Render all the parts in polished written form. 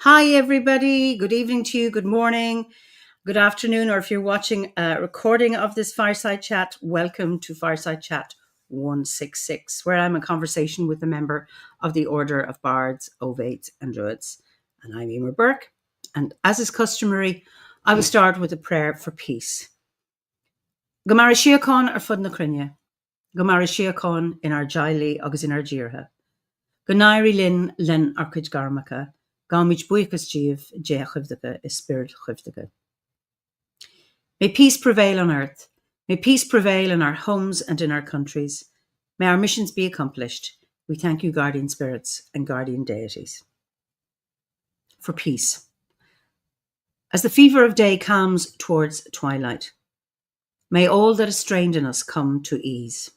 Hi, everybody. Good evening to you. Good morning, good afternoon, or if you're watching a recording of this Fireside Chat, welcome to Fireside Chat 166, where I'm in conversation with a member of the Order of Bards, Ovates, and Druids. And I'm Eimear Burke. And as is customary, I will start with a prayer for peace. Gomara Siacon ar fud na crinne. Gomara Siacon in our Jaili agus in our Jirha. Gonairi lin len ar cuid garmacha. Gamich buikas jiv je chivdaga is spirit chivdaga. May peace prevail on earth. May peace prevail in our homes and in our countries. May our missions be accomplished. We thank you, guardian spirits and guardian deities. For peace. As the fever of day calms towards twilight, may all that is strained in us come to ease.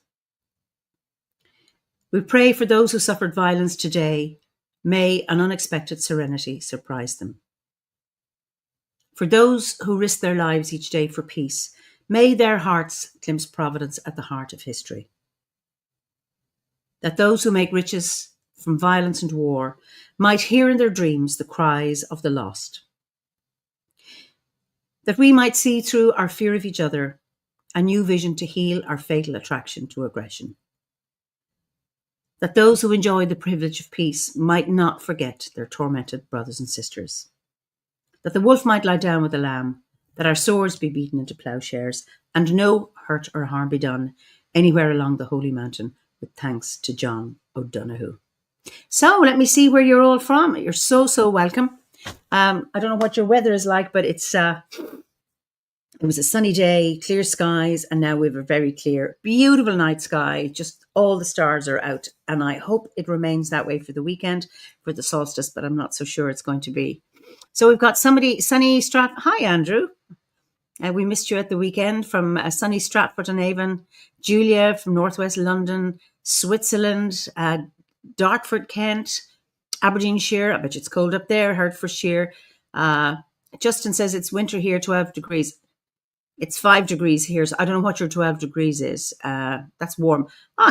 We pray for those who suffered violence today. May an unexpected serenity surprise them. For those who risk their lives each day for peace, may their hearts glimpse providence at the heart of history. That those who make riches from violence and war might hear in their dreams the cries of the lost. That we might see through our fear of each other a new vision to heal our fatal attraction to aggression. That those who enjoy the privilege of peace might not forget their tormented brothers and sisters. That the wolf might lie down with the lamb, that our swords be beaten into ploughshares, and no hurt or harm be done anywhere along the holy mountain, with thanks to John O'Donoghue. So let me see where you're all from. You're so welcome. I don't know what your weather is like, but it was a sunny day, clear skies, and now we have a very clear, beautiful night sky. Just all the stars are out, and I hope it remains that way for the weekend, for the solstice, but I'm not so sure it's going to be. So we've got somebody, sunny Hi, Andrew. We missed you at the weekend from sunny Stratford-on-Avon. Julia from Northwest London, Switzerland, Dartford, Kent, Aberdeenshire. I bet you it's cold up there. Hertfordshire. Justin says it's winter here, 12 degrees. It's 5 degrees here, so I don't know what your 12 degrees is. That's warm.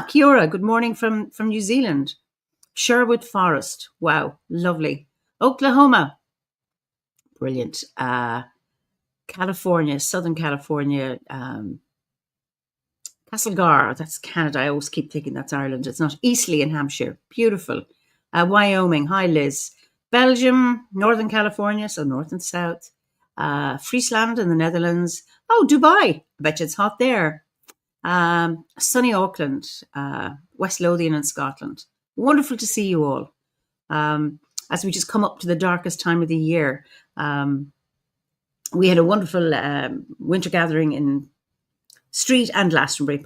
Kia ora, good morning from New Zealand. Sherwood Forest, wow, lovely. Oklahoma, brilliant. California, Southern California, Castlegar, that's Canada. I always keep thinking that's Ireland. It's not. Eastleigh in Hampshire, beautiful. Wyoming, hi Liz. Belgium, Northern California, so north and south. Friesland in the Netherlands. Oh, Dubai. I bet you it's hot there. Sunny Auckland, West Lothian in Scotland. Wonderful to see you all. As we just come up to the darkest time of the year, we had a wonderful winter gathering in Street and Glastonbury.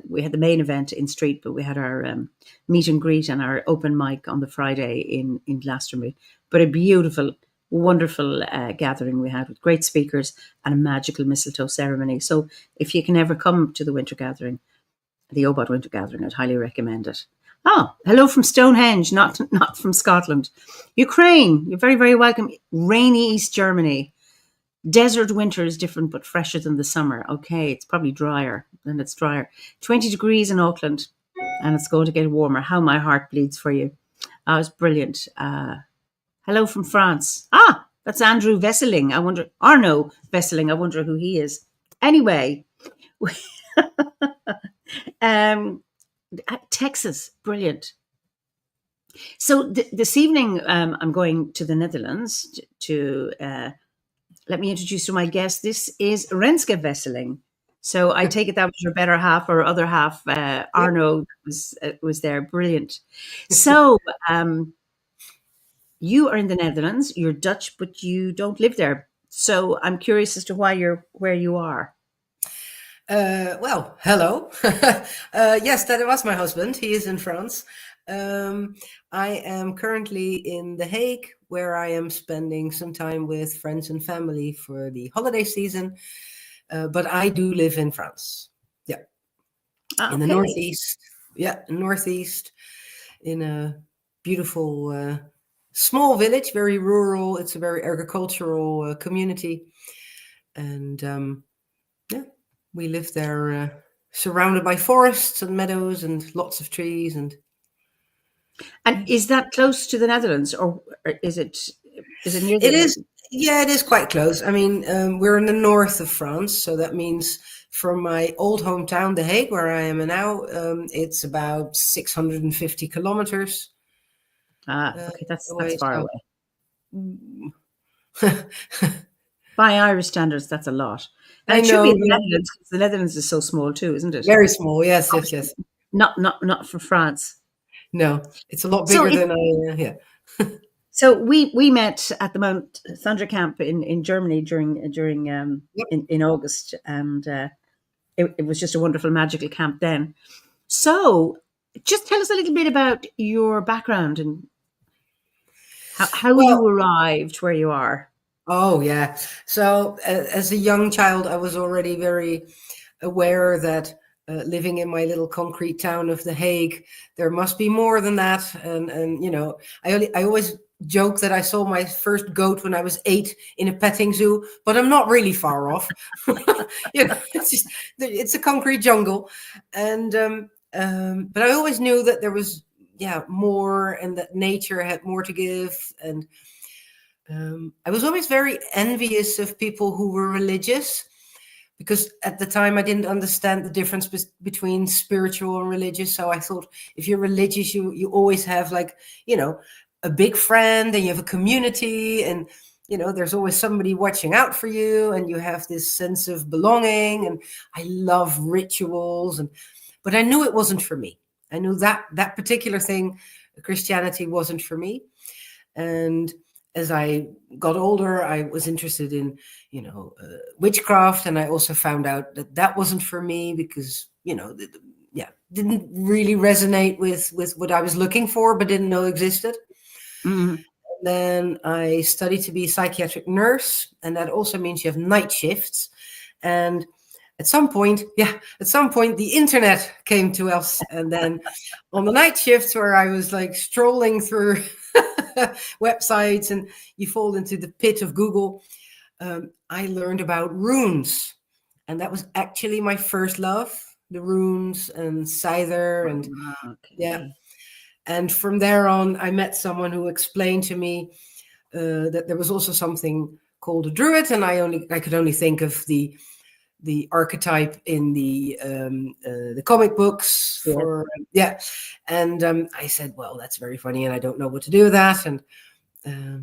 We had the main event in Street, but we had our meet and greet and our open mic on the Friday in Glastonbury. But a beautiful, wonderful gathering we had with great speakers and a magical mistletoe ceremony. So if you can ever come to the winter gathering, the OBOD winter gathering, I'd highly recommend it. Hello from Stonehenge, not from Scotland. Ukraine, you're very, very welcome. Rainy East Germany. Desert winter is different but fresher than the summer. Okay, it's probably drier. 20 degrees in Auckland, and it's going to get warmer. How my heart bleeds for you. It's brilliant. Hello from France. That's Andrew Vesseling. Arno Vesseling. I wonder who he is. Anyway, Texas, brilliant. So this evening, I'm going to the Netherlands to let me introduce you to my guest. This is Renske Vesseling. So I take it that was your better half or other half. Arno was there. Brilliant. So you are in the Netherlands. You're Dutch, but you don't live there. So I'm curious as to why you're where you are. Well, hello. Yes, that was my husband. He is in France. I am currently in The Hague, where I am spending some time with friends and family for the holiday season. But I do live in France. Yeah. In the Northeast. Yeah, Northeast, in a beautiful small village, very rural. It's a very agricultural community. And we live there surrounded by forests and meadows and lots of trees. And is that close to the Netherlands, or is it Is it near It the? is, yeah, it is quite close. I mean, we're in the north of France, so that means from my old hometown, The Hague, where I am now, it's about 650 kilometers Okay, that's away. far So, away. mm, By Irish standards, that's a lot, and I it should be know, in the yeah, Netherlands because the Netherlands is so small too, isn't it? very small. Yes, yes, Obviously, yes. not for France. No, it's a lot So bigger it than I. Yeah. so we met at the Mount Thunder camp in Germany during Yep. in August, and it was just a wonderful magical camp then. So just tell us a little bit about your background and how Well, you arrived where you are. oh yeah. So as a young child, I was already very aware that living in my little concrete town of The Hague, there must be more than that. And I always joke that I saw my first goat when I was 8 in a petting zoo, but I'm not really far off. It's a concrete jungle, and but I always knew that there was more, and that nature had more to give. And I was always very envious of people who were religious, because at the time I didn't understand the difference between spiritual and religious. So I thought, if you're religious, you always have, like, a big friend, and you have a community, and there's always somebody watching out for you, and you have this sense of belonging. And I love rituals, but I knew it wasn't for me. I knew that particular thing, Christianity, wasn't for me. And as I got older, I was interested in, witchcraft, and I also found out that wasn't for me, because didn't really resonate with what I was looking for, but didn't know existed. Mhm. Then I studied to be a psychiatric nurse, and that also means you have night shifts. And at some point, the internet came to us, and then on the night shifts, where I was like strolling through websites, and you fall into the pit of Google, I learned about runes, and that was actually my first love, the runes and Scyther, and yeah. Okay. And from there on, I met someone who explained to me that there was also something called a druid, and I could only think of the archetype in the comic books Yes. for and I said, well, that's very funny, and I don't know what to do with that. And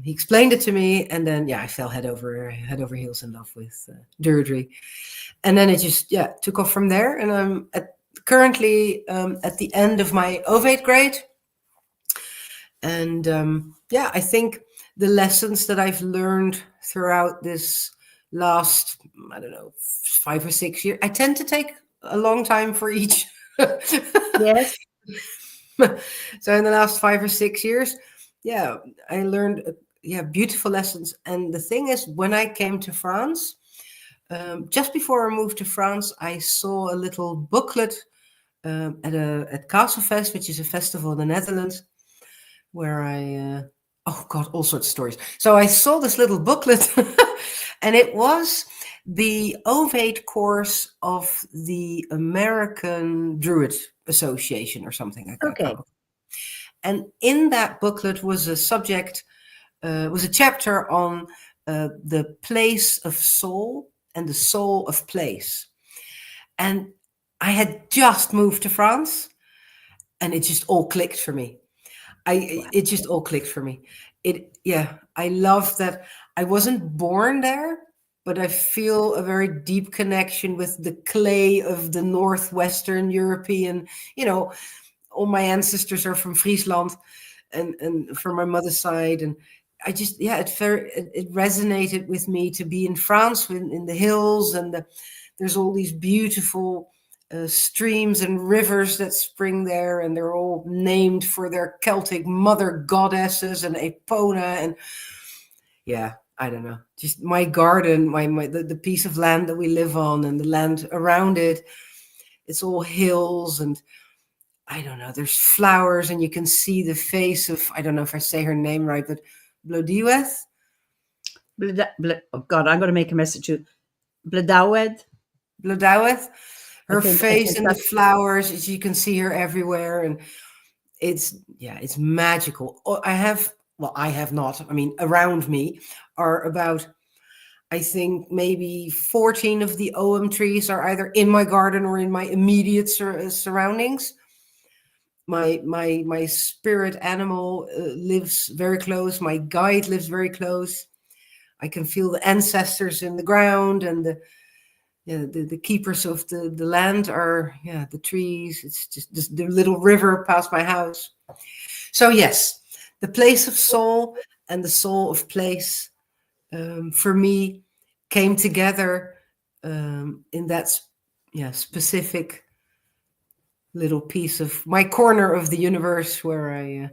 he explained it to me, and then I fell head over heels in love with druidry, and then it just took off from there. And I'm currently at the end of my ovate grade, and I think the lessons that I've learned throughout this last, I don't know, 5 or 6 years. I tend to take a long time for each. Yes. So in the last 5 or 6 years, I learned beautiful lessons. And the thing is, when I came to France, just before I moved to France, I saw a little booklet at Castlefest, which is a festival in the Netherlands, where I oh god, all sorts of stories. So I saw this little booklet, and it was the ovate course of the American Druid Association, or something. I Okay. can't. And in that booklet was a subject, was a chapter on the place of soul and the soul of place. And I had just moved to France, and it just all clicked for me. It just all clicked for me. I love that I wasn't born there, but I feel a very deep connection with the clay of the Northwestern European. All my ancestors are from Friesland, and from my mother's side. And I just, it resonated with me to be in France, in the hills, and there's all these beautiful streams and rivers that spring there, and they're all named for their Celtic mother goddesses and Epona. And I don't know, just my garden, the piece of land that we live on, and the land around it, it's all hills, and I don't know, there's flowers, and you can see the face of, I don't know if I say her name right, but Blodiweth. Oh God, I'm going to make a message to Bladawed. Blodoweth, her I face think in the flowers, you can see her everywhere, and it's magical. I have well, I have not, I mean, around me are about, I think maybe 14 of the OM trees are either in my garden or in my immediate surroundings. My spirit animal lives very close. My guide lives very close. I can feel the ancestors in the ground, and the keepers of the land are the trees. It's just the little river past my house. So yes, the place of soul and the soul of place, for me, came together in that specific little piece of my corner of the universe where I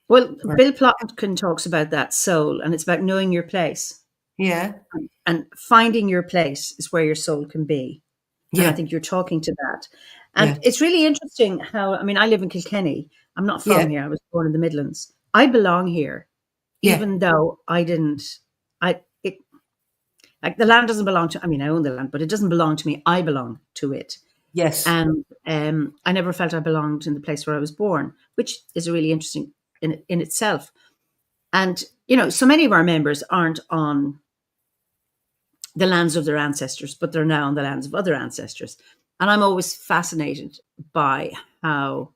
Well, where, Bill Plotkin talks about that soul, and it's about knowing your place. yeah, And finding your place is where your soul can be. And I yeah, think you're talking to that. yeah, And it's really interesting how, I mean, I live in Kilkenny. I'm not yeah, from here. I was born in the Midlands. I belong here, yeah, even though I didn't, it, like the land doesn't belong to, I mean, I own the land, but it doesn't belong to me. I belong to it. yes, And I never felt I belonged in the place where I was born, which is really interesting in itself. And, so many of our members aren't on the lands of their ancestors, but they're now on the lands of other ancestors. And I'm always fascinated by how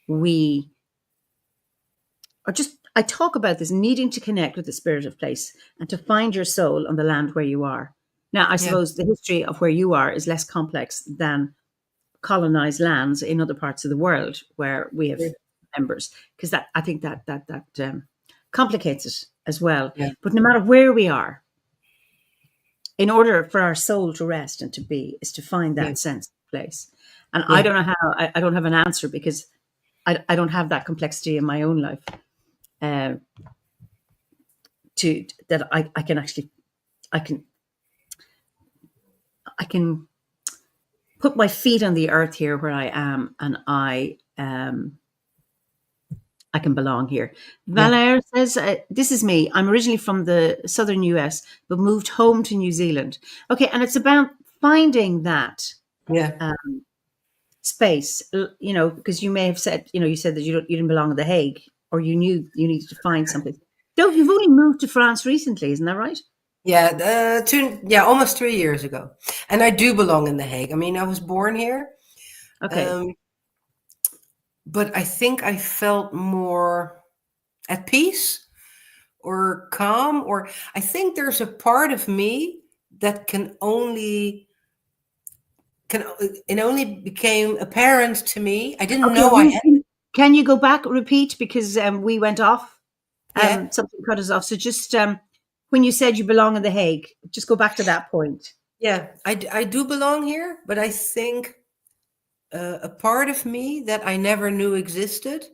we are just, I talk about this needing to connect with the spirit of place and to find your soul on the land where you are. Now, I yeah, suppose the history of where you are is less complex than colonized lands in other parts of the world where we have yeah, members, because that, I think that complicates it as well. yeah, But no matter where we are, in order for our soul to rest and to be, is to find yeah, that sense of place. And I yeah, don't know how, I don't have an answer because I don't have that complexity in my own life, uh, to that I can actually, I can, I can put my feet on the earth here where I am, and I can belong here. yeah, Valaire says, this is me. I'm originally from the southern US, but moved home to New Zealand. Okay. And it's about finding that yeah. space, because you may have said, you said that you didn't belong in The Hague, or you knew you needed to find something. Don't You've only moved to France recently, isn't that right? Yeah, almost 3 years ago, and I do belong in The Hague. I mean, I was born here, Okay. um, but I think I felt more at peace or calm, or I think there's a part of me that can it only became apparent to me. I didn't Okay. know I had. Can you go back, repeat, because we went off, Yeah, something cut us off. So just, when you said you belong in The Hague, just go back to that point. yeah, I do belong here, but I think a part of me that I never knew existed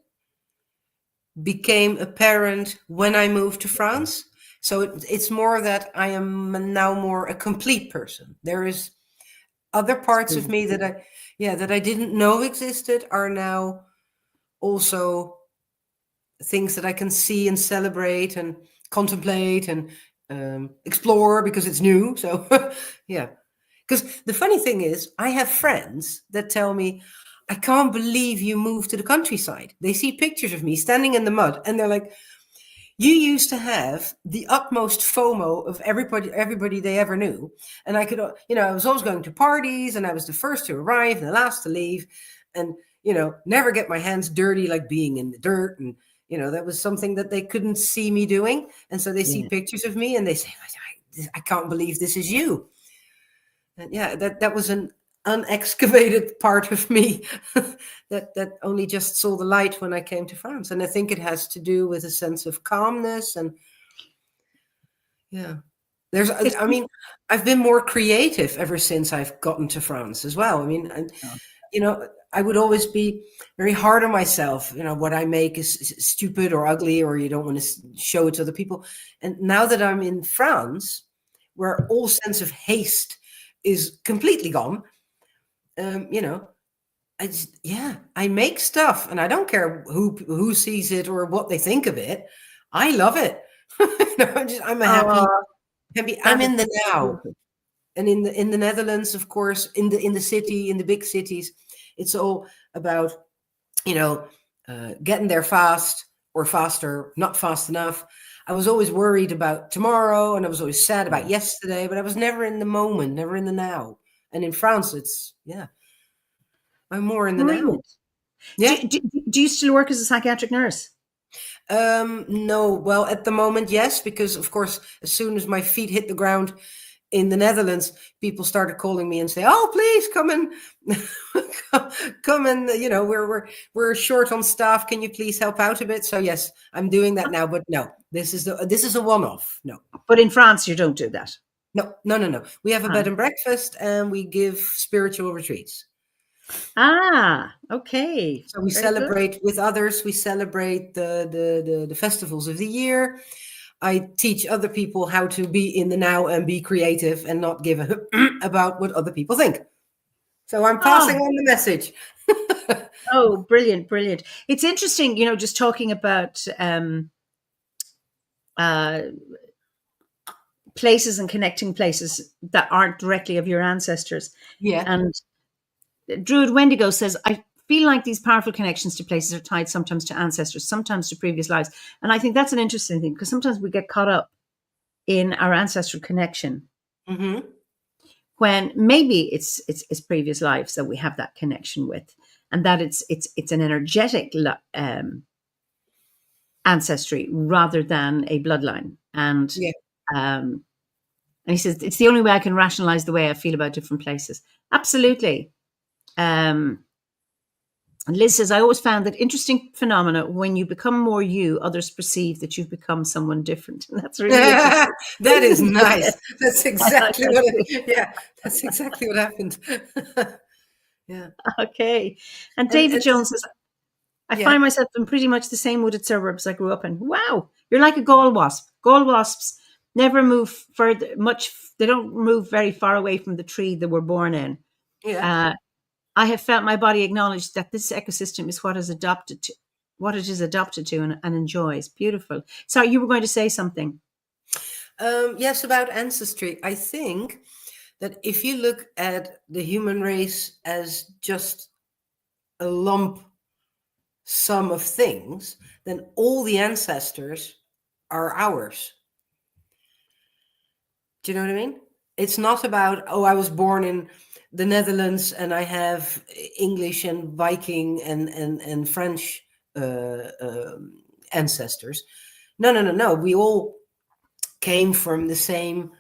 became apparent when I moved to France. So it's more that I am now more a complete person. There is other parts of me that I didn't know existed are now also things that I can see and celebrate and contemplate and explore because it's new. So yeah, because the funny thing is, I have friends that tell me, I can't believe you moved to the countryside. They see pictures of me standing in the mud and they're like, you used to have the utmost FOMO of everybody they ever knew. And I could, I was always going to parties and I was the first to arrive and the last to leave, and, never get my hands dirty, like being in the dirt. And, that was something that they couldn't see me doing. And so they see Yeah. pictures of me and they say, I can't believe this is you. And yeah, that was an unexcavated part of me that only just saw the light when I came to France. And I think it has to do with a sense of calmness and yeah. There's It's, I mean, I've been more creative ever since I've gotten to France as well. I mean, I would always be very hard on myself. What I make is stupid or ugly, or you don't want to show it to other people. And now that I'm in France, where all sense of haste is completely gone, I make stuff, and I don't care who sees it or what they think of it. I love it. I'm a happy, oh, happy. I'm that is in the now, beautiful. and in the Netherlands, of course, in the city, in the big cities, it's all about getting there fast, or faster, not fast enough. I was always worried about tomorrow, and I was always sad about yesterday, but I was never in the moment, never in the now. And in France, I'm more in the now. Brilliant. Yeah. Do you still work as a psychiatric nurse? No. Well, at the moment, yes, because of course, as soon as my feet hit the ground in the Netherlands, people started calling me and say, "Oh, please come and come and we're short on staff. Can you please help out a bit?" So yes, I'm doing that now. But no, this is a one-off. No, But in France, you don't do that. no. We have a bed and breakfast, and we give spiritual retreats. Okay. So we Very good. celebrate with others. We celebrate the festivals of the year. I teach other people how to be in the now and be creative and not give a about what other people think. So I'm passing on the message. Oh, brilliant, brilliant. It's interesting, just talking about places and connecting places that aren't directly of your ancestors. Yeah. And Druid Wendigo says, I feel like these powerful connections to places are tied sometimes to ancestors, sometimes to previous lives. And I think that's an interesting thing, because sometimes we get caught up in our ancestral connection Mm-hmm. when maybe it's previous lives that we have that connection with, and that it's an energetic ancestry rather than a bloodline. And Yeah. and he says it's the only way I can rationalize the way I feel about different places. Absolutely. And Liz says, I always found that interesting phenomena when you become more you, others perceive that you've become someone different. And that's really interesting. That is nice. That's exactly that what. That's exactly what happened. Yeah. Okay. And David Jones says, I Yeah. find myself in pretty much the same wooded suburbs I grew up in. Wow. You're like a gall wasp. Gall wasps never move further much. They don't move very far away from the tree they were born in. Yeah. I have felt my body acknowledge that this ecosystem is what it is adopted to and enjoys. Beautiful. Sorry, you were going to say something. Yes, about ancestry. I think that if you look at the human race as just a lump sum of things, then all the ancestors are ours. Do you know what I mean? It's not about, oh, I was born in the Netherlands and I have English and Viking and French ancestors. No. We all came from the same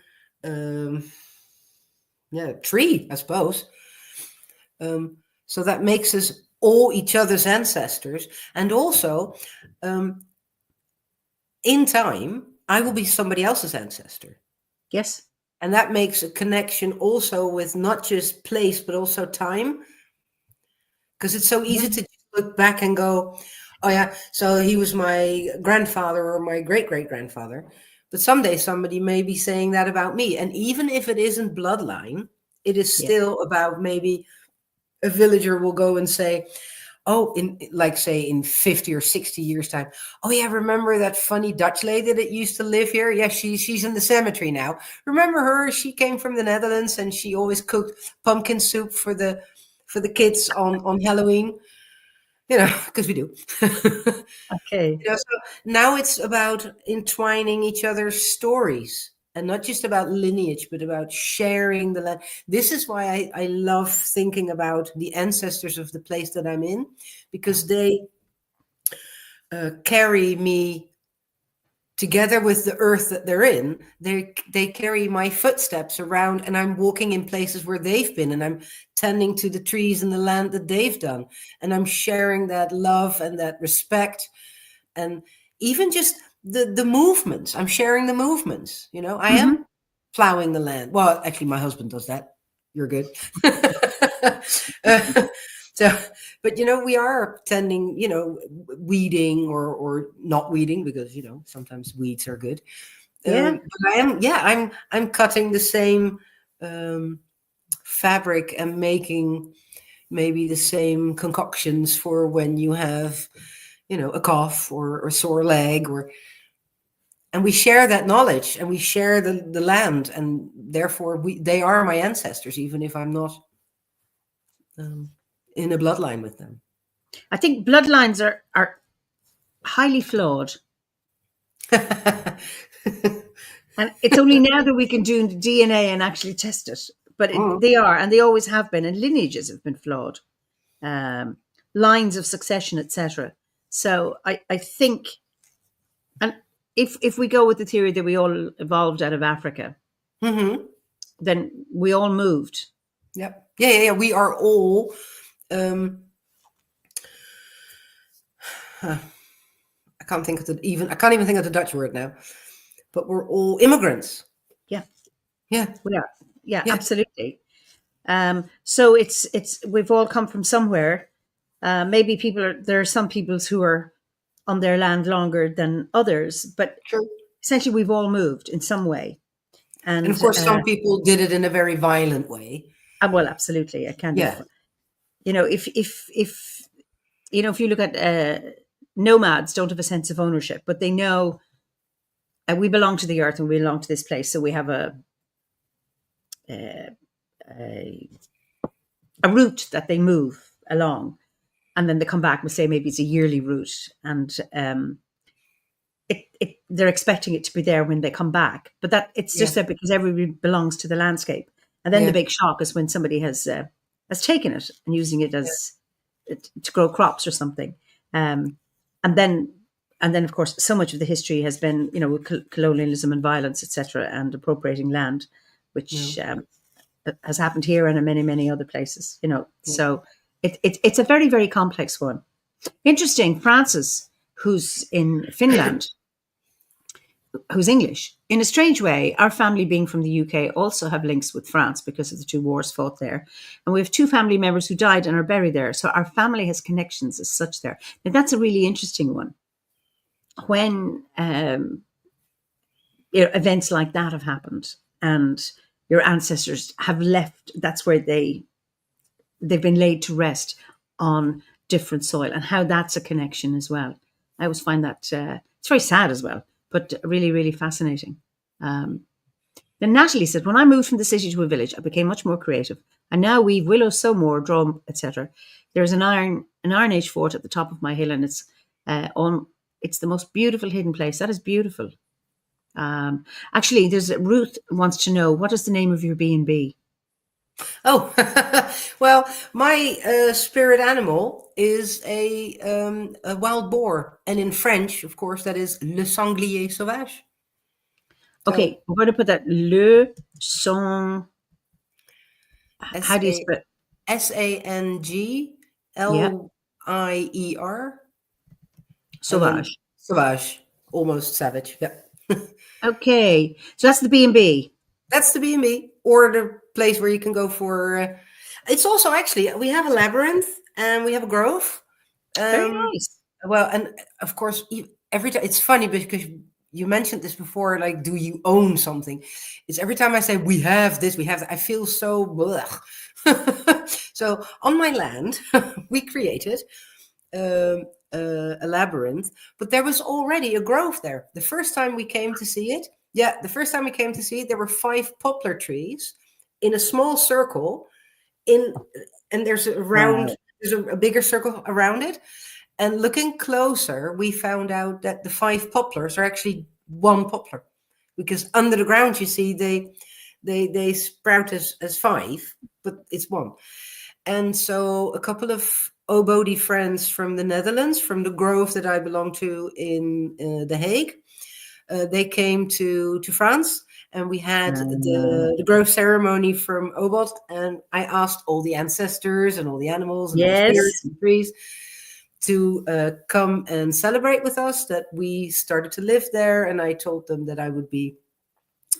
tree, I suppose. So that makes us all each other's ancestors. And also, in time, I will be somebody else's ancestor. Yes. And that makes a connection also with not just place, but also time. Because it's so easy to just look back and go, oh, yeah, so he was my grandfather or my great-great-grandfather. But someday somebody may be saying that about me. And even if it isn't bloodline, it is still about maybe a villager will go and say, oh, in 50 or 60 years time, oh yeah, remember that funny Dutch lady that used to live here? Yeah, she's in the cemetery now. Remember her? She came from the Netherlands and she always cooked pumpkin soup for the kids on Halloween. Because we do. Okay. So now it's about entwining each other's stories. And not just about lineage, but about sharing the land. This is why I love thinking about the ancestors of the place that I'm in, because they carry me together with the earth that they're in. They carry my footsteps around, and I'm walking in places where they've been, and I'm tending to the trees and the land that they've done. And I'm sharing that love and that respect. And even just the movements. I'm sharing the movements. I am plowing the land. Well, actually, my husband does that. You're good. But we are tending, weeding or not weeding, because sometimes weeds are good. Yeah. But I'm cutting the same fabric and making maybe the same concoctions for when you have a cough or a sore leg, and we share that knowledge, and we share the land, and therefore they are my ancestors, even if I'm not in a bloodline with them. I think bloodlines are highly flawed. And it's only now that we can do DNA and actually test it. But they are, and they always have been, and lineages have been flawed, lines of succession, etc. So I think, and if we go with the theory that we all evolved out of Africa, then we all moved. Yep. Yeah. We are all. I can't even think of the Dutch word now. But we're all immigrants. Yeah. Yeah. We are. Yeah. Absolutely. So we've all come from somewhere. Maybe there are some peoples who are on their land longer than others, but essentially we've all moved in some way. And of course, some people did it in a very violent way. Well, absolutely. If you look at nomads, don't have a sense of ownership, but they know we belong to the earth and we belong to this place. So we have a route that they move along, and then they come back and say maybe it's a yearly route, and they're expecting it to be there when they come back. But that it's just that because everybody belongs to the landscape, and then the big shock is when somebody has taken it and using it as to grow crops or something, and then of course so much of the history has been colonialism and violence, etc., and appropriating land, which has happened here and in many other places. So it's a very, very complex one. Interesting. Francis, who's in Finland, who's English, in a strange way, our family being from the UK also have links with France because of the two wars fought there. And we have two family members who died and are buried there. So our family has connections as such there. Now, that's a really interesting one. When events like that have happened and your ancestors have left, that's where they've been laid to rest on different soil, and how that's a connection as well. I always find that it's very sad as well, but really, really fascinating. Then Natalie said, when I moved from the city to a village, I became much more creative. I now weave willow, sew more, draw, etc. There's an Iron Age fort at the top of my hill, and it's the most beautiful hidden place. That is beautiful. Actually, Ruth wants to know, what is the name of your B&B? Oh, well, my spirit animal is a wild boar. And in French, of course, that is le sanglier sauvage. Okay, we're going to put that le sang. How do you spell it? SANGLIER. Sauvage. Sauvage. Almost savage. Yeah. Okay, so that's the B&B. That's the B&B, or the place where you can go for. It's also actually, we have a labyrinth and we have a grove. Very nice. Well, and of course, every time it's funny because you mentioned this before. Like, do you own something? It's every time I say we have this, we have that, I feel so. So on my land, we created a labyrinth, but there was already a grove there. The first time we came to see it. Yeah, the first time we came to see it, there were 5 poplar trees in a small circle. And there's there's a bigger circle around it. And looking closer, we found out that the 5 poplars are actually one poplar, because under the ground, you see, they sprout as 5, but it's one. And so a couple of Obodi friends from the Netherlands, from the grove that I belong to in The Hague, they came to France, and we had the grove ceremony from Obod, and I asked all the ancestors and all the animals and all the spirits and trees to come and celebrate with us, that we started to live there. And I told them that I would be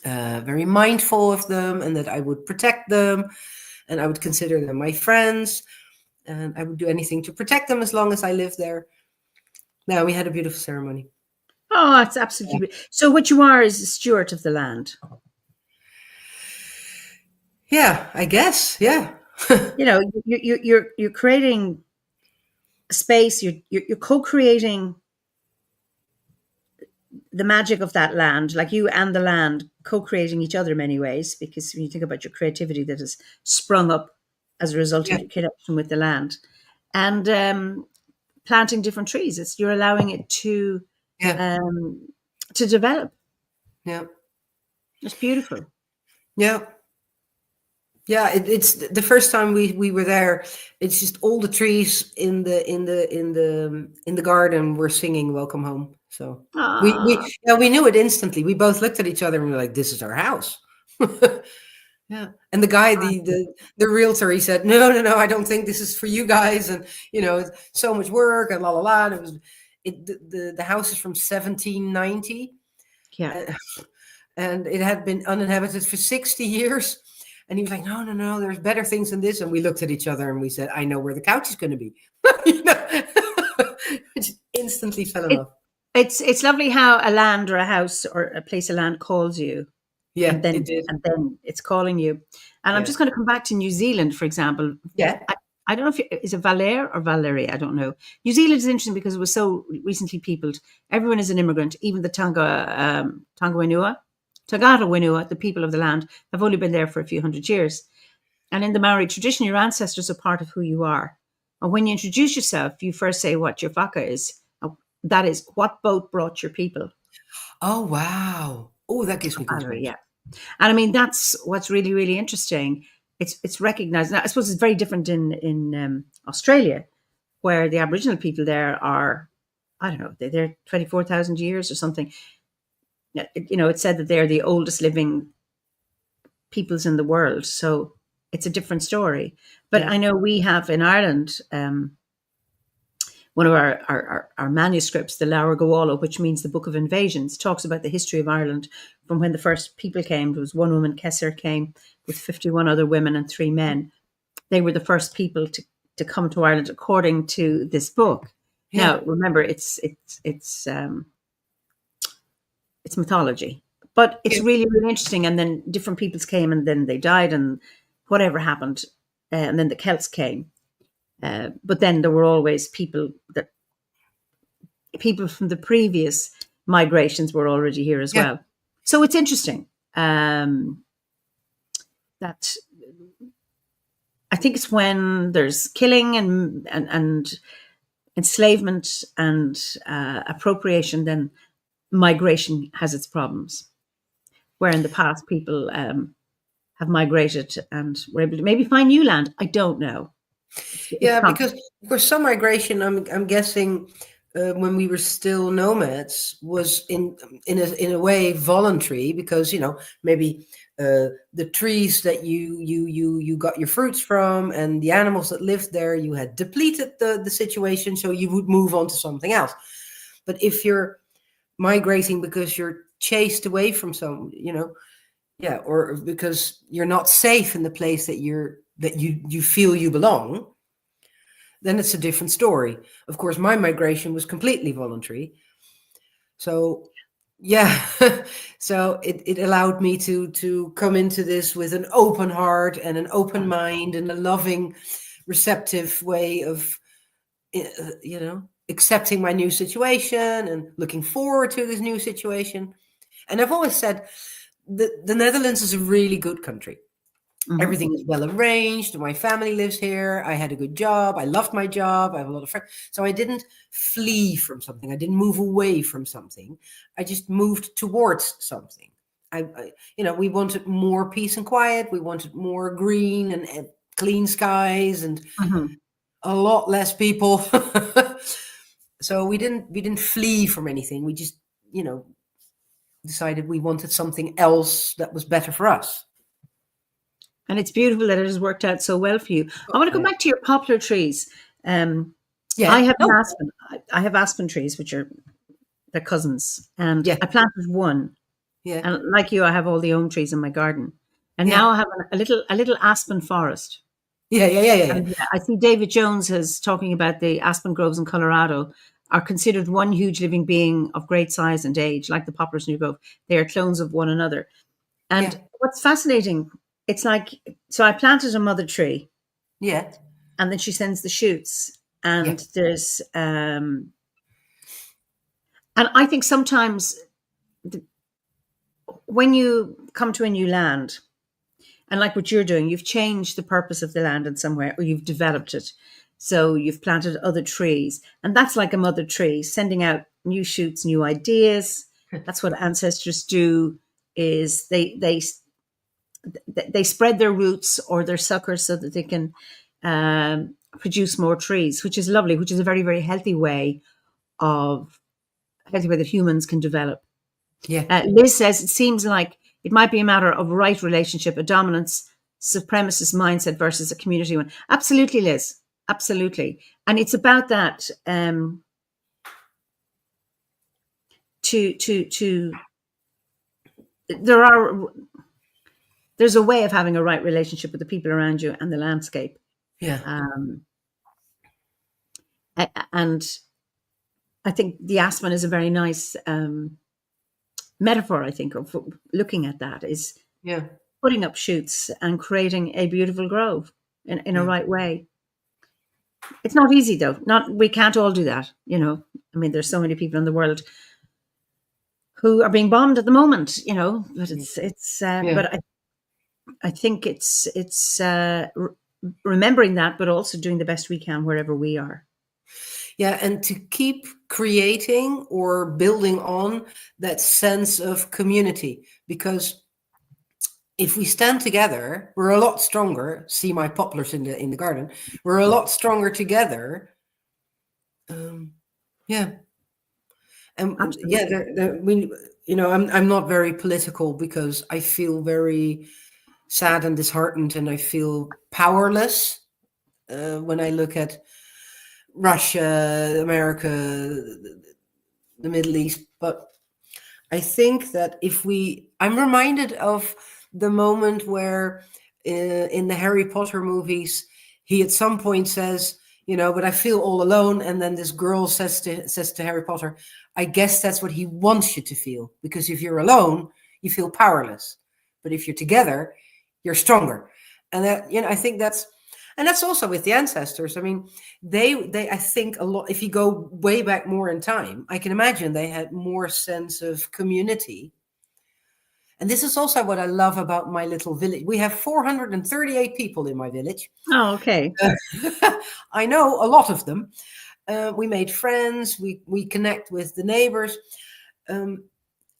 very mindful of them, and that I would protect them, and I would consider them my friends, and I would do anything to protect them as long as I live there. Now, we had a beautiful ceremony. Oh, it's absolutely beautiful. So what you are is a steward of the land. Yeah, I guess. Yeah. You're creating a space. You're co-creating the magic of that land, like you and the land co-creating each other in many ways, because when you think about your creativity that has sprung up as a result of your connection with the land. And planting different trees. You're allowing it Yeah. to develop. Yeah. It's beautiful. Yeah. Yeah, it's the first time we were there. It's just all the trees in the garden were singing "Welcome Home." So Ah, we knew it instantly. We both looked at each other and we were like, "This is our house." Yeah, and the guy, the realtor, he said, "No, no, no, I don't think this is for you guys." And it's so much work and la la la. And the house is from 1790, yeah. uh, and it had been uninhabited for 60 years. And he was like, "No, no, no, there's better things than this." And we looked at each other and we said, "I know where the couch is going to be." We just instantly fell in It, love. it's lovely how a land or a house or a place of land calls you, and Yeah, it then did. it's calling you. And I'm Yeah, just going to come back to New Zealand, for example. yeah, I don't know if is it Valair or Valerie. I don't know. New Zealand is interesting because it was so recently peopled. Everyone is an immigrant. Even the Tonga Wainua, Tagata Wainua, the people of the land, have only been there for a few hundred years. And in the Maori tradition, your ancestors are part of who you are. And when you introduce yourself, you first say what your whaka is. That is, what boat brought your people? oh wow, oh that gives me Valerie, goosebumps. yeah. And I mean, that's what's really, really interesting. It's recognized. Now, I suppose it's very different in Australia, where the Aboriginal people there are, I don't know, they're 24,000 years or something. It's said that they're the oldest living peoples in the world. So it's a different story. But Yeah, I know we have in Ireland, one of our manuscripts, the Laura Gowalla, which means the Book of Invasions, talks about the history of Ireland from when the first people came. There was one woman, Kesser, came with 51 other women and 3 men. They were the first people to come to Ireland according to this book. yeah, Now, remember, it's mythology, but it's yeah, really, really interesting. And then different peoples came, and then they died, and whatever happened, and then the Celts came. But then there were always people from the previous migrations were already here as yeah, well. So it's interesting that I think it's when there's killing and enslavement and appropriation, then migration has its problems. Where in the past people have migrated and were able to maybe find new land. I don't know. It's yeah. Because for some migration, I'm guessing when we were still nomads was in a way voluntary because maybe the trees that you got your fruits from and the animals that lived there, you had depleted the situation, so you would move on to something else. But if you're migrating because you're chased away from some, yeah, or because you're not safe in the place that you feel you belong, then it's a different story. Of course, my migration was completely voluntary. So yeah, so it allowed me to come into this with an open heart and an open mind and a loving, receptive way of accepting my new situation and looking forward to this new situation. And I've always said the Netherlands is a really good country. Mhm. Everything is well arranged. My family lives here. I had a good job. I loved my job. I have a lot of friends. So I didn't flee from something. I didn't move away from something. I just moved towards something. We wanted more peace and quiet. We wanted more green and clean skies and Mhm. a lot less people. So we didn't flee from anything. We just decided we wanted something else that was better for us. And it's beautiful that it has worked out so well for you. I want to go Yeah. back to your poplar trees. Um, I Yeah. have an Oh, aspen. I have aspen trees, which are their cousins, and yeah. I planted one. Yeah. And like you, I have all the elm trees in my garden, and Yeah. now I have a little aspen forest. Yeah. Yeah. Yeah. Yeah. Yeah. And I see David Jones is talking about the aspen groves in Colorado are considered one huge living being of great size and age, like the poplars in your grove. They are clones of one another. And Yeah. what's fascinating, it's like, so I planted a mother tree, Yeah. and then she sends the shoots, Yeah. and and I think sometimes when you come to a new land, and like what you're doing, you've changed the purpose of the land in some way, or you've developed it. So you've planted other trees, and that's like a mother tree, sending out new shoots, new ideas. That's what ancestors do. Is they spread their roots or their suckers so that they can produce more trees, which is lovely, which is a very, very healthy way that humans can develop. Yeah. Liz says it seems like it might be a matter of right relationship, a dominance supremacist mindset versus a community one. Absolutely, Liz. Absolutely. And it's about that there's a way of having a right relationship with the people around you and the landscape. Yeah. And I think the aspen is a very nice metaphor, I think, of looking at that is putting up shoots and creating a beautiful grove in a right way. It's not easy though. We can't all do that, you know. I mean, there's so many people in the world who are being bombed at the moment, you know, but but I think it's remembering that, but also doing the best we can wherever we are. Yeah, and to keep creating or building on that sense of community, because if we stand together, we're a lot stronger. See my poplars in the garden. We're a lot stronger together. Yeah, and absolutely. I'm not very political because I feel very sad and disheartened, and I feel powerless when I look at Russia, America, the Middle East. But I think that I'm reminded of the moment where in the Harry Potter movies, he at some point says, but I feel all alone. And then this girl says to Harry Potter, I guess that's what he wants you to feel, because if you're alone, you feel powerless. But if you're together, you're stronger. And that, I think that's also with the ancestors. I mean, they I think a lot, if you go way back more in time, I can imagine they had more sense of community. And this is also what I love about my little village. We have 438 people in my village. Oh, okay. I know a lot of them. We made friends. We connect with the neighbors.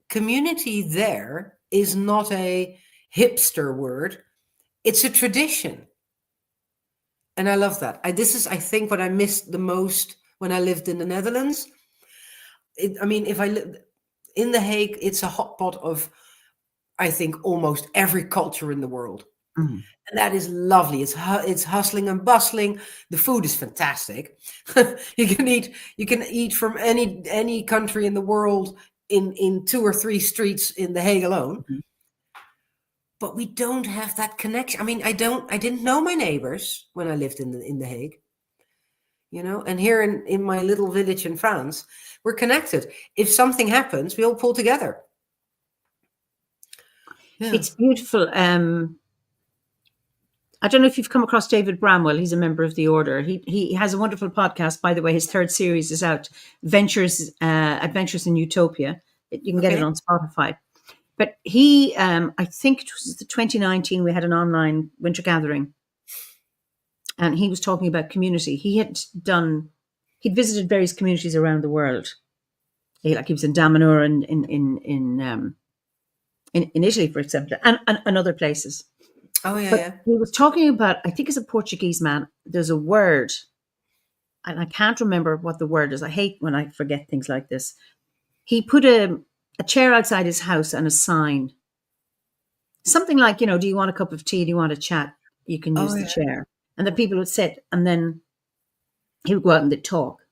Community there is not a hipster word. It's a tradition. And I love that. This is, I think, what I missed the most when I lived in the Netherlands. If I live in The Hague, it's a hotspot of, I think, almost every culture in the world. Mm. And that is lovely. It's hustling and bustling. The food is fantastic. You can eat from any country in the world in 2 or 3 streets in The Hague alone. Mm-hmm. But we don't have that connection. I mean, I didn't know my neighbors when I lived in The Hague. And here in my little village in France, we're connected. If something happens, we all pull together. Yeah. It's beautiful. I don't know if you've come across David Bramwell. He's a member of the Order. He has a wonderful podcast, by the way. His 3rd series is out, Adventures in Utopia. You can get it on Spotify. But he, I think it was the 2019, we had an online winter gathering. And he was talking about community. He'd visited various communities around the world. He was in Damanhur in Italy, for example, and other places. Oh, yeah, but he was talking about, I think as a Portuguese man, there's a word, and I can't remember what the word is. I hate when I forget things like this. He put a chair outside his house and a sign. Something like, do you want a cup of tea? Do you want to chat? You can use the chair. And the people would sit, and then he would go out and they'd talk.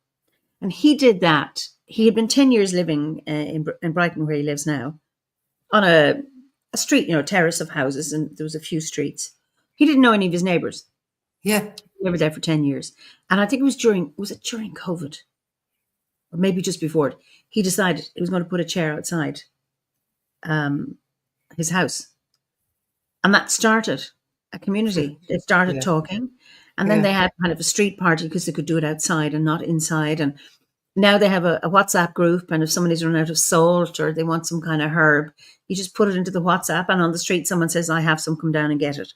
And he did that. He had been 10 years living in Brighton, where he lives now, on a street, terrace of houses, and there was a few streets. He didn't know any of his neighbors. Yeah. They were there for 10 years. And I think it was during COVID? Or maybe just before it. He decided he was going to put a chair outside his house. And that started a community. They started talking. And then they had kind of a street party because they could do it outside and not inside. And now they have a WhatsApp group. And if somebody's run out of salt or they want some kind of herb, you just put it into the WhatsApp. And on the street, someone says, I have some, come down and get it.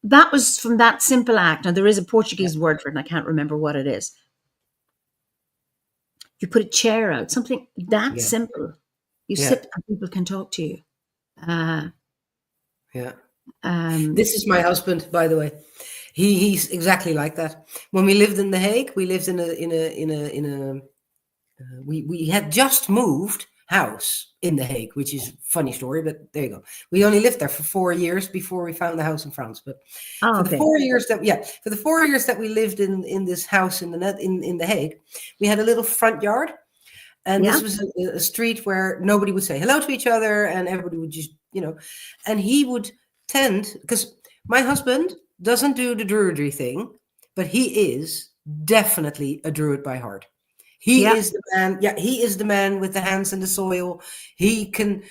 that was from that simple act. Now, there is a Portuguese word for it, and I can't remember what it is. You put a chair out, something that Yeah. simple. You Yeah. sit and people can talk to you. Yeah. Um, This is my husband, by the way. He's exactly like that. When we lived in The Hague, we lived we had just moved house in The Hague, which is a funny story, but there you go. We only lived there for 4 years before we found the house in France. But oh, for the okay. 4 years that we lived in this house in The Hague, we had a little front yard. And Yeah. this was a street where nobody would say hello to each other, and everybody would just, and he would tend, because my husband doesn't do the druidry thing, but he is definitely a druid by heart. He Yeah. is the man. Yeah, he is the man with the hands in the soil. He can,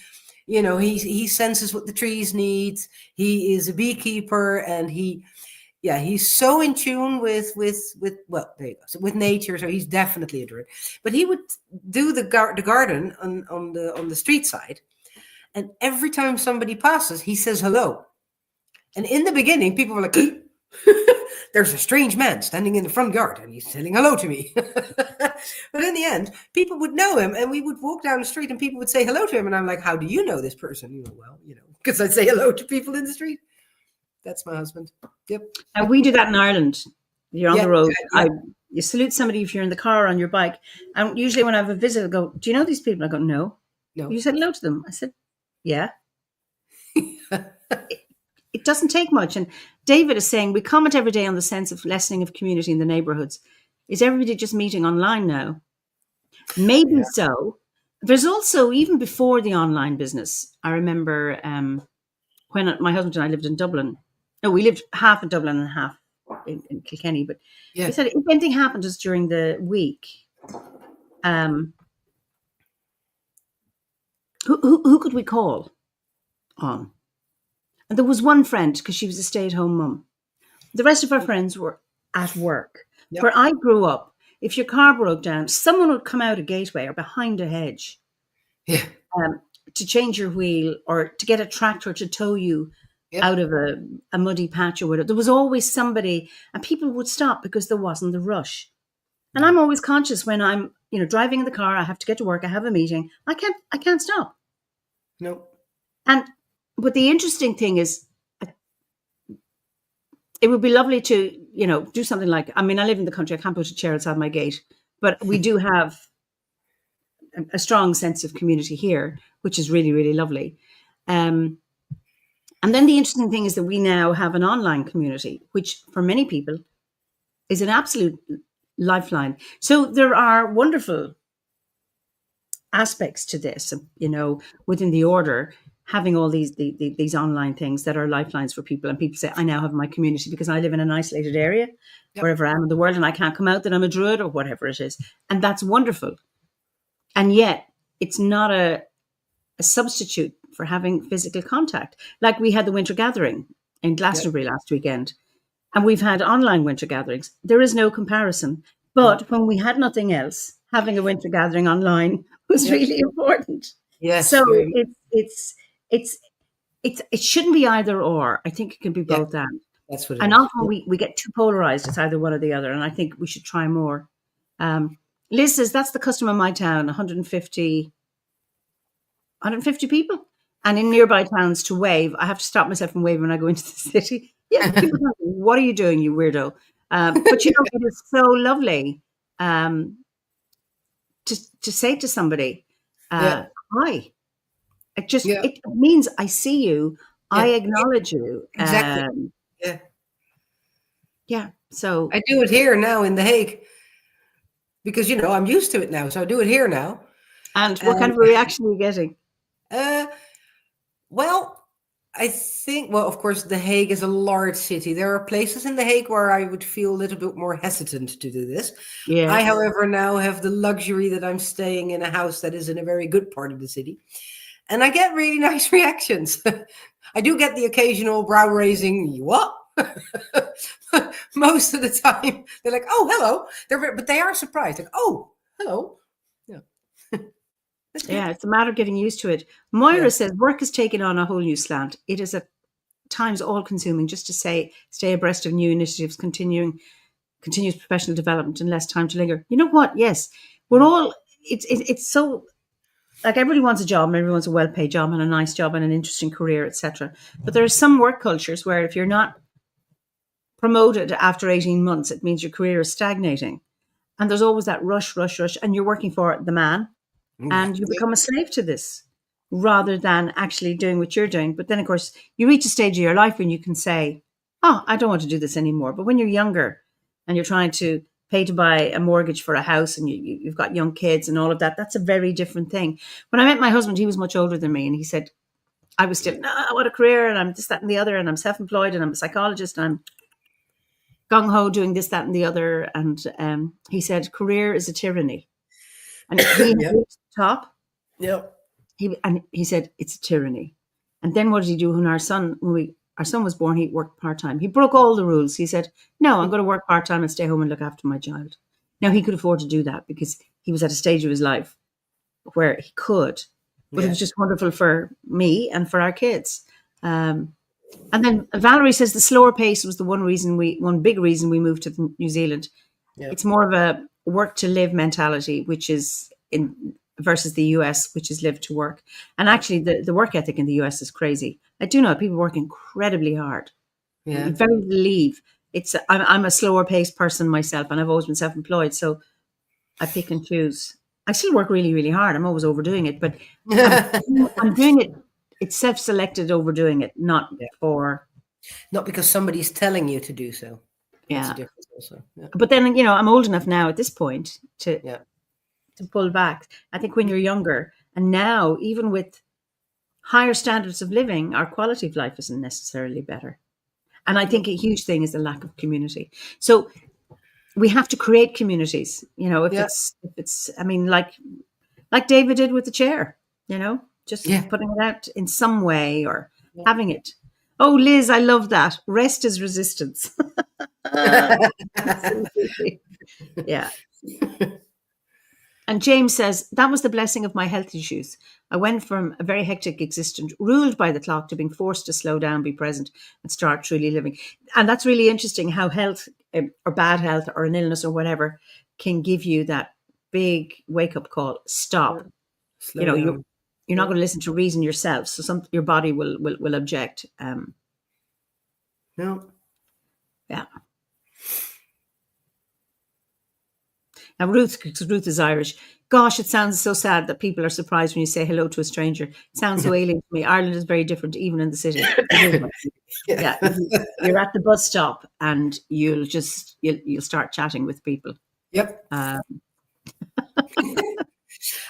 he senses what the trees need. He is a beekeeper, and he's so in tune with well, there you go. So with nature, so he's definitely a druid. But he would do the garden on the street side, and every time somebody passes, he says hello. And in the beginning, people were like, "There's a strange man standing in the front yard, and he's saying hello to me." But in the end, people would know him, and we would walk down the street, and people would say hello to him, and I'm like, "How do you know this person?" Well, because I say hello to people in the street. That's my husband. Yep. And we do that in Ireland. You're on the road. Yeah. You salute somebody if you're in the car or on your bike. And usually when I have a visit, I go, "Do you know these people?" I go, "No." No. You said hello to them. I said, "Yeah." It doesn't take much. And David is saying, we comment every day on the sense of lessening of community in the neighborhoods. Is everybody just meeting online now? Maybe so. There's also, even before the online business, I remember when my husband and I lived in Dublin. No, we lived half in Dublin and half in Kilkenny. But he said, if anything happened to us during the week, who could we call on? And there was one friend, because she was a stay-at-home mum. The rest of our friends were at work. Yep. Where I grew up, if your car broke down, someone would come out a gateway or behind a hedge to change your wheel or to get a tractor to tow you out of a muddy patch or whatever. There was always somebody, and people would stop because there wasn't the rush. And I'm always conscious when I'm, driving in the car, I have to get to work, I have a meeting, I can't stop. No. But the interesting thing is, it would be lovely to, do something like, I live in the country, I can't put a chair outside my gate, but we do have a strong sense of community here, which is really, really lovely. And then the interesting thing is that we now have an online community, which for many people is an absolute lifeline. So there are wonderful aspects to this, within the order, having all these online things that are lifelines for people. And people say, I now have my community because I live in an isolated area, wherever I am in the world, and I can't come out that I'm a druid or whatever it is. And that's wonderful. And yet it's not a substitute for having physical contact. Like we had the winter gathering in Glastonbury last weekend, and we've had online winter gatherings. There is no comparison. But when we had nothing else, having a winter gathering online was really important. Yes. So it shouldn't be either or. I think it can be both and. That's what it and is. often we get too polarized. It's either one or the other. And I think we should try more. Liz says, that's the custom in my town, 150 people. And in nearby towns to wave, I have to stop myself from waving when I go into the city. Yeah, people tell me, what are you doing, you weirdo? But it is so lovely to say to somebody, hi. It means I see you, I acknowledge you. Exactly. Yeah. So I do it here now in The Hague because I'm used to it now. So I do it here now. And what kind of a reaction are you getting? Well, I think, of course, The Hague is a large city. There are places in The Hague where I would feel a little bit more hesitant to do this. Yeah. I, however, now have the luxury that I'm staying in a house that is in a very good part of the city. And I get really nice reactions. I do get the occasional brow raising, what? Most of the time, they're like, oh, hello. But they are surprised. Like, oh, hello. Yeah, it's a matter of getting used to it. Moira says, work has taken on a whole new slant. It is a times all-consuming just to stay abreast of new initiatives, continuous professional development, and less time to linger. You know what? Yes, we're all. It's so like everybody wants a job, and everyone wants a well-paid job and a nice job and an interesting career, etc. But there are some work cultures where if you're not promoted after 18 months, it means your career is stagnating, and there's always that rush, and you're working for the man, and you become a slave to this rather than actually doing what you're doing. But then, of course, you reach a stage of your life when you can say, oh, I don't want to do this anymore. But when you're younger and you're trying to pay to buy a mortgage for a house and you've got young kids and all of that, that's a very different thing. When I met my husband, he was much older than me. And he said, I was still, I want a career and I'm this, that, and the other. And I'm self-employed and I'm a psychologist and I'm gung-ho doing this, that, and the other. And he said, career is a tyranny. And he reached the top. Yep. He said, it's a tyranny. And then what did he do when our son was born? He worked part-time. He broke all the rules. He said, no, I'm going to work part-time and stay home and look after my child. Now, he could afford to do that because he was at a stage of his life where he could. But it was just wonderful for me and for our kids. And then Valerie says the slower pace was the one big reason we moved to New Zealand. Yep. It's more of a work to live mentality, which is versus the US, which is live to work. And actually the work ethic in the US is crazy. I do know people work incredibly hard. Yeah. Very leave. I'm a slower paced person myself, and I've always been self-employed. So I pick and choose. I still work really, really hard. I'm always overdoing it, but I'm doing it. It's self-selected overdoing it, not because somebody's telling you to do so. That's a difference also. Yeah. But then, I'm old enough now at this point to pull back. I think when you're younger, and now even with higher standards of living, our quality of life isn't necessarily better. And I think a huge thing is the lack of community. So we have to create communities, if it's, I mean, like David did with the chair, just putting it out in some way or having it. Oh, Liz, I love that. Rest is resistance. Yeah. And James says, that was the blessing of my health issues. I went from a very hectic existence, ruled by the clock, to being forced to slow down, be present, and start truly living. And that's really interesting how health or bad health or an illness or whatever can give you that big wake-up call. Stop. Slow down. You're not going to listen to reason yourself. So your body will object. No. Yeah. Now, because Ruth is Irish, gosh, it sounds so sad that people are surprised when you say hello to a stranger. It sounds so alien to me. Ireland is very different, even in the city. Yeah. You're at the bus stop and you'll start chatting with people. Yep. I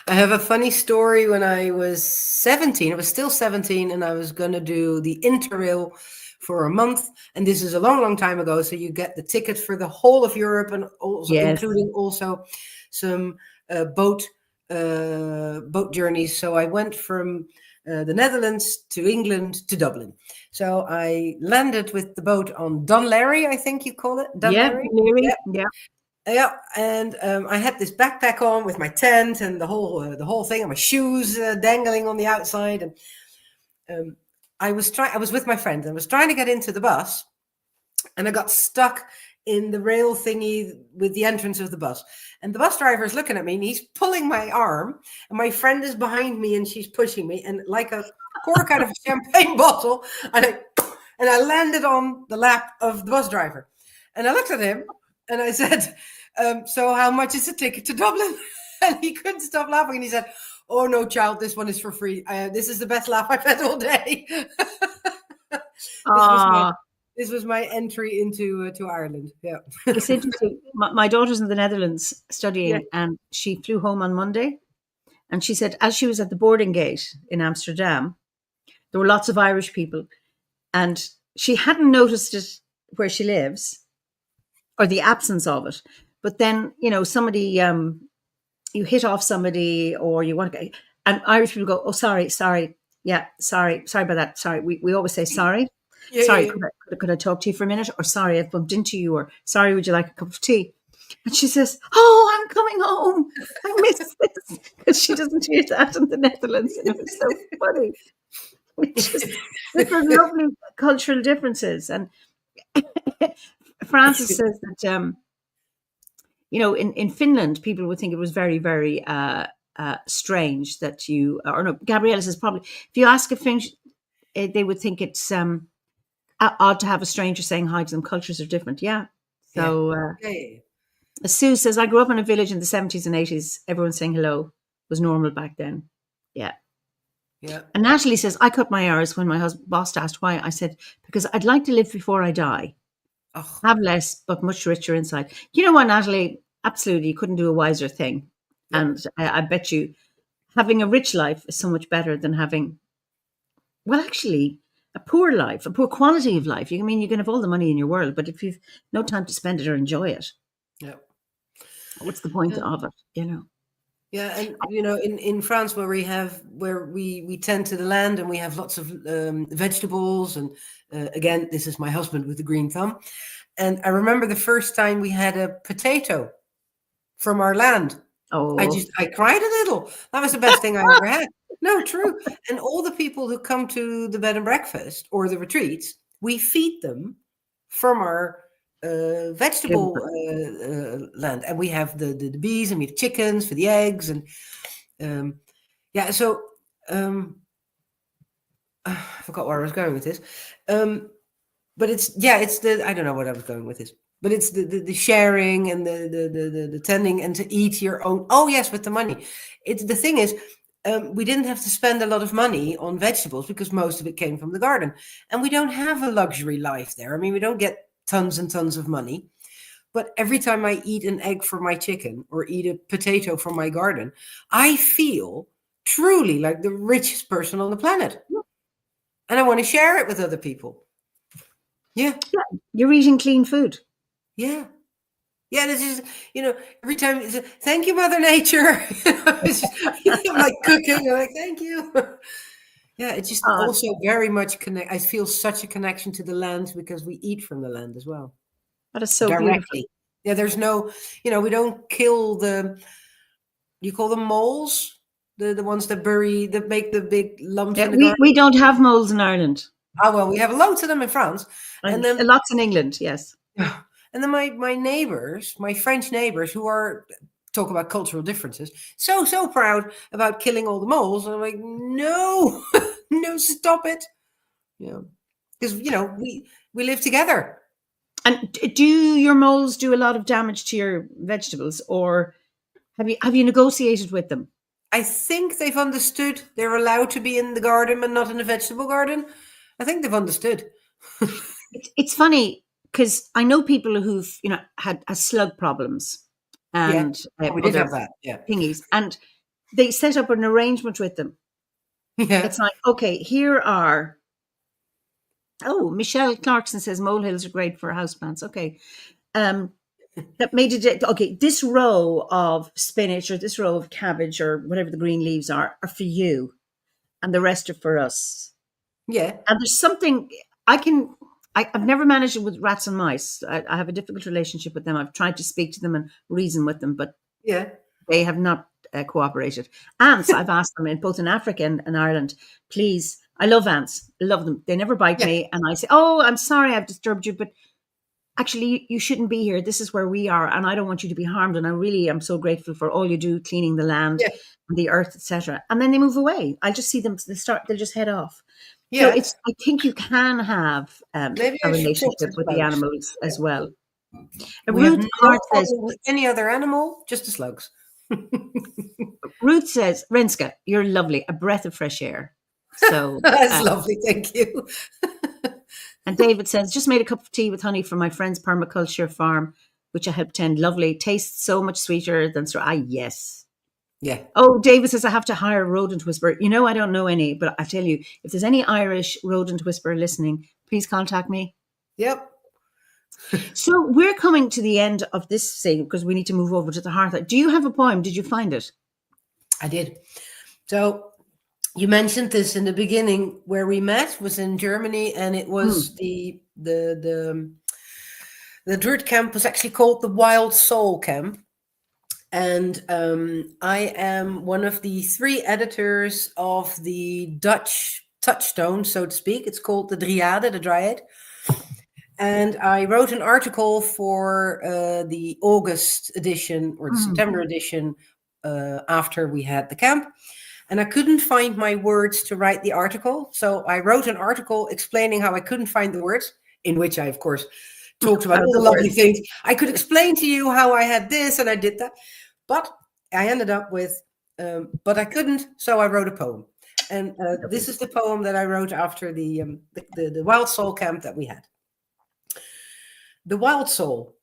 have a funny story. When I was 17, I was still 17, and I was going to do the Interrail for a month, and this is a long, long time ago. So you get the ticket for the whole of Europe, and also including also some boat journeys. So I went from the Netherlands to England to Dublin. So I landed with the boat on Dunleary, I think you call it. Dunleary? Yeah, and I had this backpack on with my tent and the whole thing, and my shoes dangling on the outside, and I was with my friend and I was trying to get into the bus, and I got stuck in the rail thingy with the entrance of the bus. And the bus driver is looking at me and he's pulling my arm, and my friend is behind me and she's pushing me, and like a cork out of a champagne bottle, and I landed on the lap of the bus driver. And I looked at him and I said, so how much is the ticket to Dublin? And he couldn't stop laughing, and he said, oh no, child, this one is for free. This is the best laugh I've had all day. This was my entry into Ireland. Yeah. It's interesting. My daughter's in the Netherlands studying, and she flew home on Monday. And she said, as she was at the boarding gate in Amsterdam, there were lots of Irish people, and she hadn't noticed it where she lives, or the absence of it. But then, somebody, you hit off somebody, or you want to, and Irish people go, oh, sorry. Yeah, sorry about that. Sorry. We always say sorry. Sorry, could I talk to you for a minute? Or sorry, I've bumped into you. Or sorry, would you like a cup of tea? And she says, oh, I'm coming home. I miss this. Because she doesn't hear that in the Netherlands. And it was so funny. which is this is lovely cultural differences. And Francis says that in Finland, people would think it was very, very strange that you, or no, Gabriella says probably if you ask a Finnish, they would think it's odd to have a stranger saying hi to them. Cultures are different. Yeah. So Sue says, I grew up in a village in the 70s and 80s. Everyone saying hello was normal back then. Yeah. Yeah. And Natalie says, I cut my hours when my boss asked why. I said, because I'd like to live before I die. Oh. Have less, but much richer inside. You know what, Natalie? Absolutely. You couldn't do a wiser thing. Yep. And I bet you having a rich life is so much better than having, well, actually, a poor life, a poor quality of life. You can have all the money in your world, but if you've no time to spend it or enjoy it, what's the point of it? Yeah, and in France, where we tend to the land and we have lots of vegetables, and again, this is my husband with the green thumb, and I remember the first time we had a potato from our land. Oh, I cried a little. That was the best thing I ever had. No, true. And all the people who come to the bed and breakfast or the retreats, we feed them from our vegetable land, and we have the bees, and we have chickens for the eggs, and so I forgot where I was going with this, but it's the, I don't know what I was going with this, but it's the sharing and the tending and to eat your own. Oh yes, with the money, it's the thing is. We didn't have to spend a lot of money on vegetables because most of it came from the garden, and we don't have a luxury life there. I mean, we don't get tons and tons of money, but every time I eat an egg from my chicken or eat a potato from my garden, I feel truly like the richest person on the planet, and I want to share it with other people. Yeah, you're eating clean food. Yeah, this is, every time it's thank you, Mother Nature. I'm like cooking, I'm like, thank you. Yeah, it's just also very much I feel such a connection to the land because we eat from the land as well. That is so directly. Beautiful. Yeah, there's no, we don't kill you call them moles? The ones that make the big lumps in the garden? We don't have moles in Ireland. Oh, well, we have loads of them in France. And then lots in England, yes. And then my neighbors, my French neighbors, who talk about cultural differences, so proud about killing all the moles. And I'm like, no, no, stop it. Because we live together. And do your moles do a lot of damage to your vegetables, or have you negotiated with them? I think they've understood they're allowed to be in the garden and not in a vegetable garden. I think they've understood. It's funny because I know people who've had slug problems and we did have that, thingies, and they set up an arrangement with them. Yeah, it's like, okay, here are. Oh, Michelle Clarkson says molehills are great for houseplants. Okay, that made it. Okay, this row of spinach or this row of cabbage or whatever the green leaves are for you, and the rest are for us. Yeah, and there's something I've never managed it with rats and mice. I have a difficult relationship with them. I've tried to speak to them and reason with them, but they have not cooperated. Ants, I've asked them both in Africa and Ireland, please. I love ants. I love them. They never bite me. And I say, oh, I'm sorry I've disturbed you, but actually you shouldn't be here. This is where we are, and I don't want you to be harmed. And I really am so grateful for all you do, cleaning the land, and the earth, etc. And then they move away. I just see them. They'll just head off. Yeah. So I think you can have a relationship with the animals as well. Ruth says, any other animal, just the slugs. Ruth says, Renska, you're lovely, a breath of fresh air. So that's lovely, thank you. And David says, just made a cup of tea with honey from my friend's permaculture farm, which I helped tend. Lovely, tastes so much sweeter than yes. Yeah. Oh, David says I have to hire a rodent whisperer. I don't know any, but I tell you, if there's any Irish rodent whisperer listening, please contact me. Yep. So we're coming to the end of this thing because we need to move over to the hearth. Do you have a poem? Did you find it? I did. So you mentioned this in the beginning. Where we met was in Germany, and it was the Druid camp was actually called the Wild Soul Camp. And I am one of the 3 editors of the Dutch touchstone, so to speak. It's called the Dryade, the Dryad. And I wrote an article for the August edition or the September edition after we had the camp. And I couldn't find my words to write the article. So I wrote an article explaining how I couldn't find the words, in which I, of course, talked about all the lovely things. I could explain to you how I had this and I did that. But I ended up with, but I couldn't, so I wrote a poem. And this is the poem that I wrote after the Wild Soul camp that we had. The Wild Soul.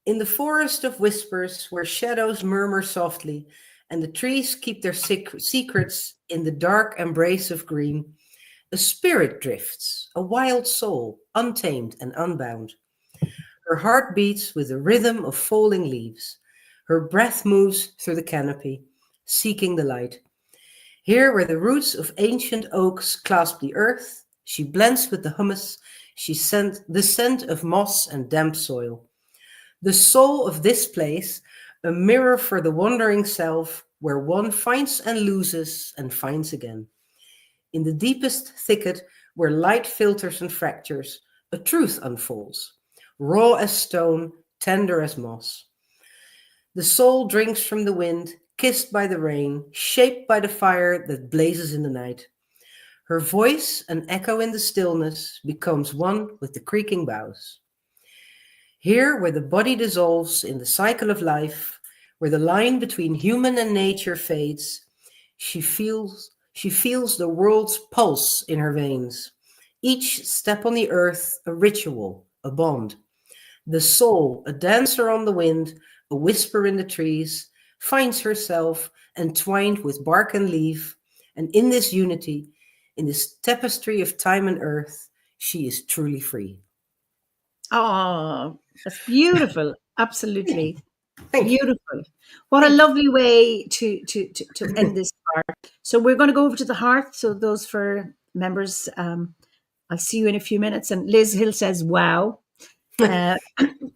In the forest of whispers where shadows murmur softly and the trees keep their secrets in the dark embrace of green, a spirit drifts, a wild soul, untamed and unbound. Her heart beats with the rhythm of falling leaves. Her breath moves through the canopy, seeking the light. Here where the roots of ancient oaks clasp the earth, she blends with the humus, she scent the scent of moss and damp soil. The soul of this place, a mirror for the wandering self, where one finds and loses and finds again. In the deepest thicket, where light filters and fractures, a truth unfolds, raw as stone, tender as moss. The soul drinks from the wind, kissed by the rain, shaped by the fire that blazes in the night. Her voice, an echo in the stillness, becomes one with the creaking boughs. Here, where the body dissolves in the cycle of life, where the line between human and nature fades, she feels the world's pulse in her veins. Each step on the earth, a ritual, a bond. The soul, a dancer on the wind, a whisper in the trees, finds herself entwined with bark and leaf, and in this unity, in this tapestry of time and earth, she is truly free. Oh, that's beautiful. Absolutely. Thank you. Beautiful. What a lovely way to end this part. So we're going to go over to the hearth. So those for members, I'll see you in a few minutes. And Liz Hill says, wow.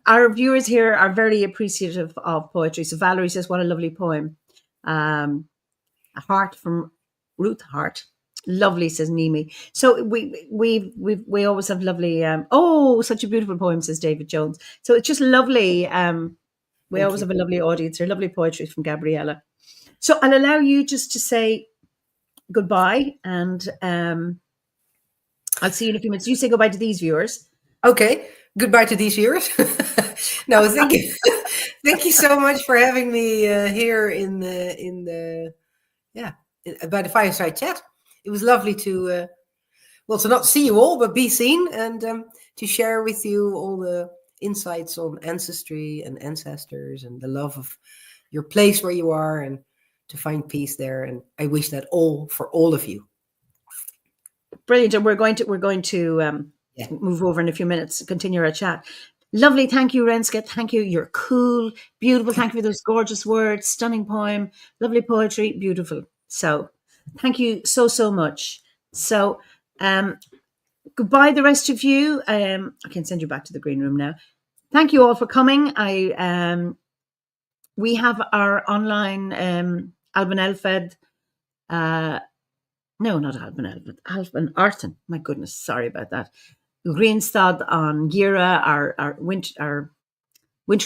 Our viewers here are very appreciative of poetry. So Valerie says, what a lovely poem. A heart from Ruth Hart. Lovely, says Mimi. So we always have lovely. Such a beautiful poem, says David Jones. So it's just lovely. We always have a lovely audience here. Lovely poetry from Gabriella. So I'll allow you just to say goodbye, and I'll see you in a few minutes. You say goodbye to these viewers. Okay. Goodbye to these viewers. No, thank you. Thank you so much for having me here by the Fireside Chat. It was lovely to not see you all, but be seen and to share with you all the insights on ancestry and ancestors and the love of your place where you are and to find peace there. And I wish that all for all of you. Brilliant. And we're going to move over in a few minutes, continue our chat. Lovely. Thank you, Renske. Thank you. You're cool, beautiful. Thank you for those gorgeous words, stunning poem, lovely poetry, beautiful. So thank you so much. So goodbye, the rest of you. I can send you back to the green room now. Thank you all for coming. We have our online Alban Elfed. No, not Alban Elfed. Alban Arten. My goodness, sorry about that. Greenstad on Gira, our winter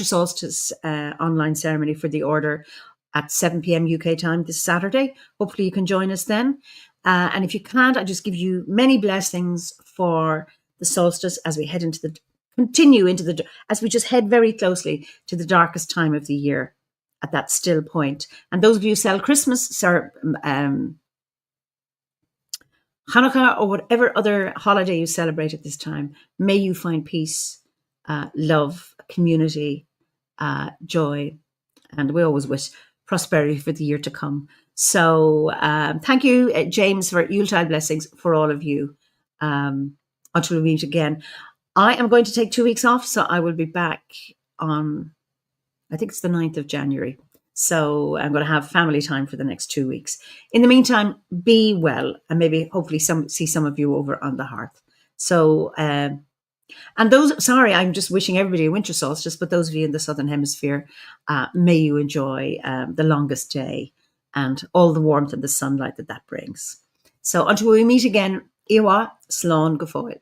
solstice online ceremony for the order at 7 p.m. UK time this Saturday. Hopefully you can join us then. And if you can't, I just give you many blessings for the solstice as we head as we just head very closely to the darkest time of the year at that still point. And those of you who celebrate Christmas, Hanukkah, or whatever other holiday you celebrate at this time, may you find peace, love, community, joy, and we always wish prosperity for the year to come. So thank you, James, for Yuletide blessings for all of you. Until we meet again. I am going to take 2 weeks off, so I will be back on, I think it's the 9th of January. So I'm going to have family time for the next 2 weeks. In the meantime, be well, and maybe hopefully see some of you over on the hearth. So, I'm just wishing everybody a winter solstice, but those of you in the Southern Hemisphere, may you enjoy the longest day and all the warmth and the sunlight that brings. So until we meet again, Iwa, Slán go fóill.